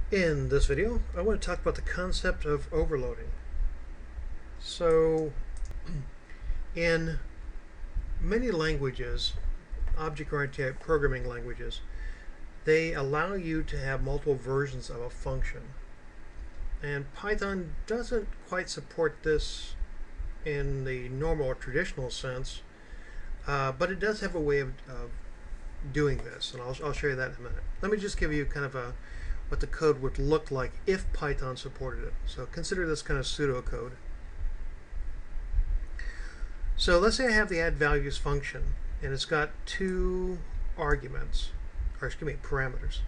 In this video, I want to talk about the concept of overloading. So, in many languages, object-oriented programming languages, they allow you to have multiple versions of a function. And Python doesn't quite support this in the normal or traditional sense, but it does have a way of doing this, and I'll show you that in a minute. Let me just give you kind of what the code would look like if Python supported it. So consider this kind of pseudocode. So let's say I have the add values function, and it's got two arguments, or excuse me, parameters.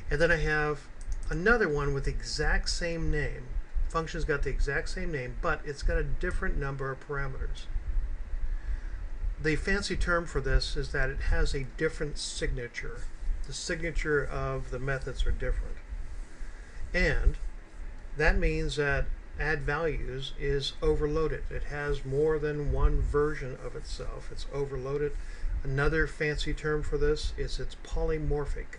And then I have another one with the exact same name. Function's got the exact same name, but it's got a different number of parameters. The fancy term for this is that it has a different signature. The signature of the methods are different. And that means that add values is overloaded. It has more than one version of itself. It's overloaded. Another fancy term for this is it's polymorphic.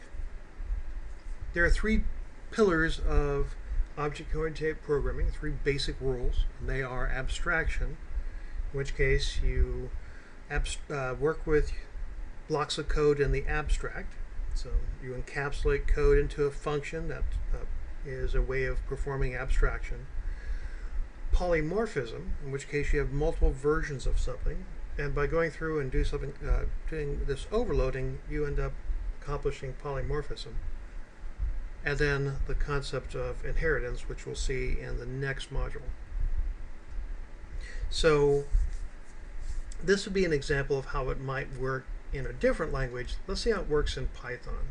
There are three pillars of object-oriented programming, three basic rules, and they are abstraction, in which case you work with blocks of code in the abstract. So you encapsulate code into a function that is a way of performing abstraction. Polymorphism, in which case you have multiple versions of something, and by going through and doing this overloading, you end up accomplishing polymorphism. And then the concept of inheritance, which we'll see in the next module. So this would be an example of how it might work in a different language. Let's see how it works in Python.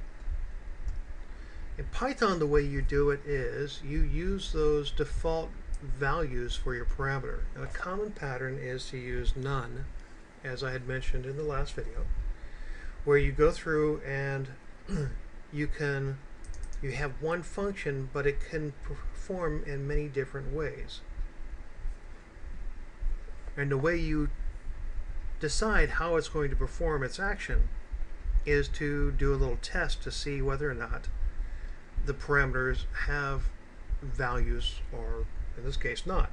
In Python, the way you do it is you use those default values for your parameter. Now, a common pattern is to use none, as I had mentioned in the last video, where you go through and you have one function, but it can perform in many different ways. And the way you decide how it's going to perform its action is to do a little test to see whether or not the parameters have values, or in this case not.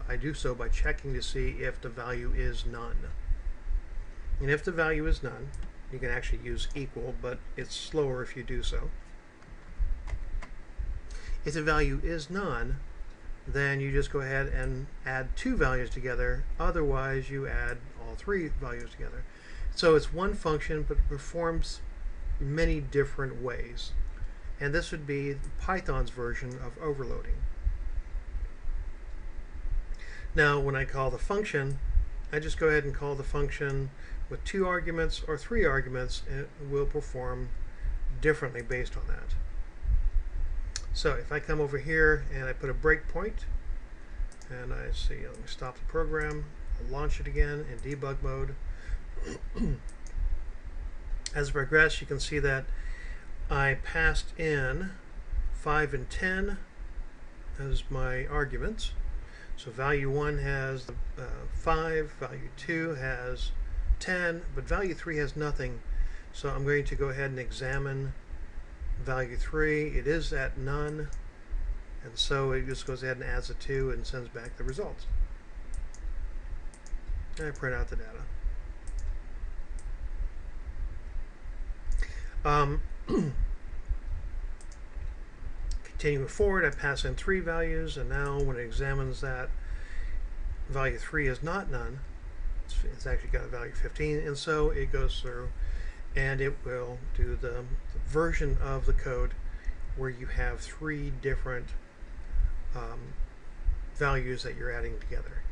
I do so by checking to see if the value is none. And if the value is none, you can actually use equal, but it's slower if you do so. If the value is none, then you just go ahead and add two values together. Otherwise, you add all three values together. So it's one function, but it performs many different ways. And this would be Python's version of overloading. Now, when I call the function, I just go ahead and call the function with two arguments or three arguments, and it will perform differently based on that. So if I come over here and I put a breakpoint, and I see, let me stop the program, I'll launch it again in debug mode. As I progress, you can see that I passed in 5 and 10 as my arguments. So value 1 has 5, value 2 has 10, but value 3 has nothing. So I'm going to go ahead and examine value 3. It is at none, and so it just goes ahead and adds a 2 and sends back the results. And I print out the data. Continuing forward, I pass in 3 values, and now when it examines that, value 3 is not none. It's actually got a value 15, and so it goes through and it will do the version of the code where you have 3 different values that you're adding together.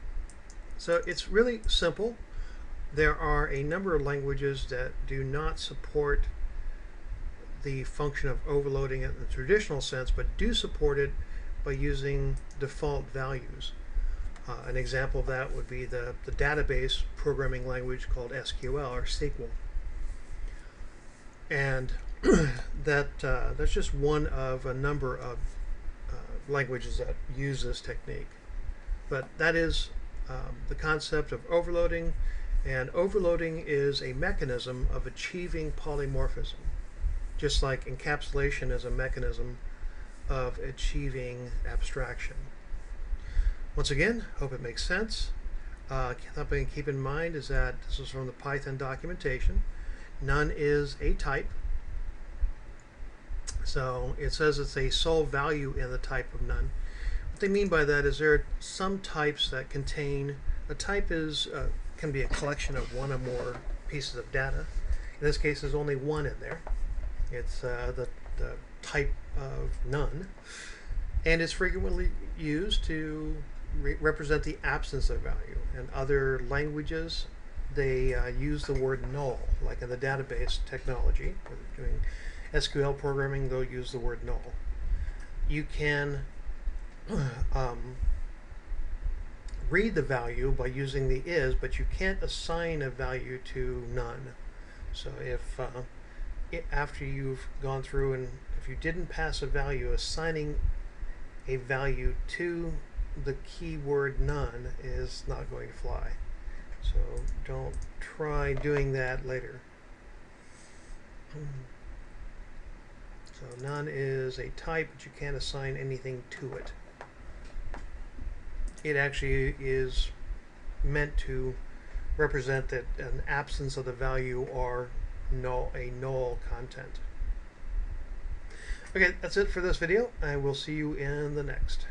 So it's really simple. There are a number of languages that do not support the function of overloading it in the traditional sense, but do support it by using default values. An example of that would be the database programming language called SQL or SQL. And that's just one of a number of languages that use this technique. But that is the concept of overloading, and overloading is a mechanism of achieving polymorphism. just like encapsulation is a mechanism of achieving abstraction. Once again, hope it makes sense. Something to keep in mind is that this is from the Python documentation. None is a type. So it says it's a sole value in the type of none. What they mean by that is there are some types that contain, a type is can be a collection of one or more pieces of data. In this case, there's only one in there. It's the type of none, and it's frequently used to represent the absence of value. In other languages, they use the word null, like in the database technology. Where they're doing SQL programming, they'll use the word null. You can read the value by using the is, but you can't assign a value to none. So if after you've gone through and if you didn't pass a value, assigning a value to the keyword none is not going to fly. So don't try doing that later. So none is a type, but you can't assign anything to it. It actually is meant to represent that an absence of the value or a null content. Okay, that's it for this video. I will see you in the next.